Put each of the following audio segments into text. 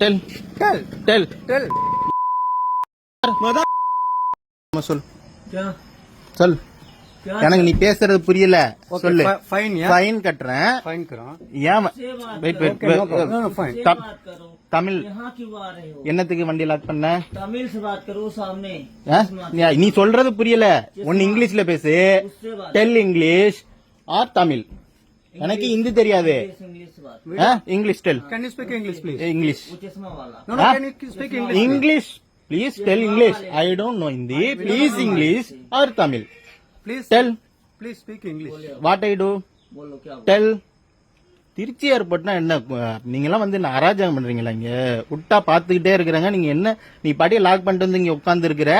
Tell tell tell tell சொல் क्या சொல் क्या எனக்கு நீ பேசுறது புரியல சொல்லு फाइन या ஃபைன் கட்டுறேன் फाइन करो ஏன் से बात வெயிட் करो, Okay, no problem. No, no, fine. से तम- बात करो தமிழ் यहाँ क्यों आ रहे हो என்னத்துக்கு வண்டி லாக் பண்ண तमिल से बात करो सामने ஆ? நீ சொல்றது புரியல ஒன்னு இங்கிலீஷ்ல பேசு उससे बात டெல் இங்கிலீஷ் ஆர் தமிழ் எனக்கு ஹிந்தி தெரியாது इंग्लिश से बात ஆ? English tell can you speak English please English वो चश्मा वाला no no Huh? Can you speak English English please tell English I don't know Hindi please English or Tamil please tell please speak English what I do बोलो क्या बोलो? Del Trichy ஏர்போர்ட்னா என்ன நீங்க எல்லாம் வந்து என்ன அராஜகம் பண்றீங்களா இங்க விட்டா பாத்துக்கிட்டே இருக்கிறாங்க நீங்க என்ன நீ பாட்டியை லாக் பண்ணிட்டு வந்து இங்க உட்கார்ந்து இருக்கிற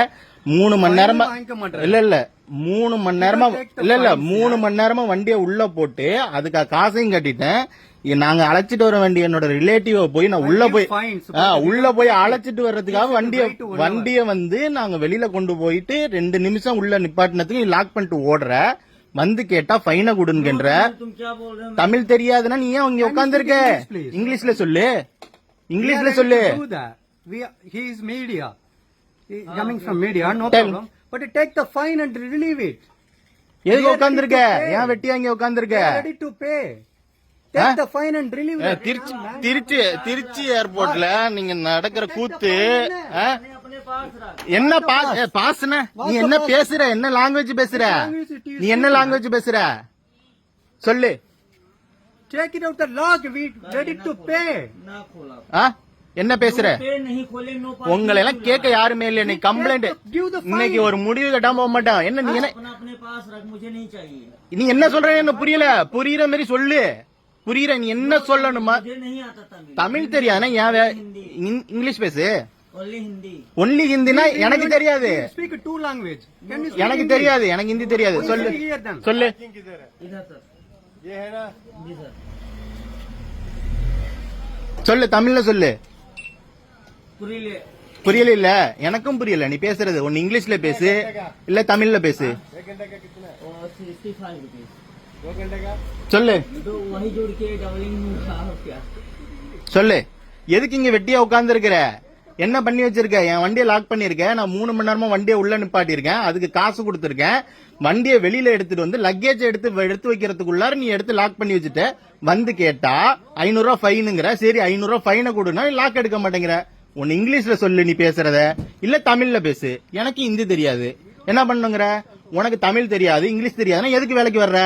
3 மணி நேரமா வாங்கிக்க மாட்டேன் இல்ல 3 மணி நேரமா இல்ல 3 மணி நேரமா வண்டியை உள்ள போட்டு அதுக்கு காசையும் கட்டிட்டேன் நாங்க அழைச்சிட்டு வர வேண்டிய என்னோட ரிலேட்டிவ போய் நான் உள்ள போய் உள்ள போய் அழைச்சிட்டு வர்றதுக்காக வண்டிய வந்து நாங்க வெளியில கொண்டு போயிட்டு 2 நிமிஷம் உள்ள நிப்பாட்டினதுக்கு நீ லாக் பண்ணிட்டு ஓடுற வந்து கேட்டா ஃபைனை கொடுங்கன்ற तुम क्या बोल रहे हो தமிழ் தெரியாதுன்னா நீ ஏன் இங்க உட்கார்ந்திருக்க இங்கிலீஷ்ல சொல்லு இங்கிலீஷ்ல சொல்லு he is media he coming from media no problem but take the fine and relieve it எதுக்கு உட்கார்ந்திருக்க ஏன் வெட்டியா இங்க உட்கார்ந்திருக்க ready to pay take the fine and relieve it Trichy ஏர்போர்ட்ல நீங்க நடக்கிற கூத்து ஆ? अपने पास रख என்ன பாஸ்ன நீ என்ன பேசுற என்ன லாங்குவேஜ் பேசுற நீ என்ன லாங்குவேஜ் பேசுற சொல்லு take it out the lock we ready to pay ना खोला ஆ? என்ன பேசுற पे नहीं खोले नो உங்களை எல்லாம் கேட்க யாருமே இல்ல நீ கம்ப்ளைண்ட் give the இன்னைக்கு ஒரு முடிவு கட்டாம போக மாட்டான் என்ன நீ என்ன अपना अपने पास रख मुझे नहीं चाहिए நீ என்ன சொல்ற என்ன புரியல புரியுற மாதிரி சொல்லு புரியுற நீ என்ன சொல்லணுமா मुझे नहीं आता तमिल தமிழ் தெரியாதுன்னா ஏன் இங்கிலீஷ் பேசு ओनली हिंदी ஒன்லி ஹிந்தினா எனக்கு தெரியாது speak two language can you speak எனக்கு தெரியாது எனக்கு ஹிந்தி தெரியாது சொல்லு here then சொல்லு इधर सर ये है ना जी सर சொல்லு தமிழ்ல சொல்லு पुरीले புரியல இல்ல எனக்கும் புரியல நீ பேசுறது ஒன்னு இங்கிலீஷ்ல பேசு இல்ல தமிழ்ல பேசு और 65 रुपीस சொல்லு तो वही जोड़ के डबलिंग क्या சொல்லு எதுக்கு இங்க வெட்டியா உட்கார்ந்து இருக்கிற என்ன பண்ணி வச்சிருக்க என் வண்டியை லாக் பண்ணிருக்கேன் நான் 3 மணி நேரமா வண்டியை உள்ள நிப்பாட்டி இருக்கேன் அதுக்கு காசு கொடுத்திருக்கேன் வண்டியை வெளியில எடுத்துட்டு வந்து லக்கேஜ் எடுத்து வைக்கிறதுக்குள்ளார நீ எடுத்து லாக் பண்ணி வச்சுட்ட வந்து கேட்டா 500 ரூபாய் ஃபைனுங்கிற சரி 500 ரூபாய் ஃபைனை கொடுனா லாக் எடுக்க மாட்டேங்கிற ஒன்னு இங்கிலீஷ்ல சொல்லு நீ பேசுறத இல்ல தமிழ்ல பேசு எனக்கு ஹிந்தி தெரியாது என்ன பண்ணுங்கிற உனக்கு தமிழ் தெரியாது இங்கிலீஷ் தெரியாதுன்னா எதுக்கு வேலைக்கு வர்ற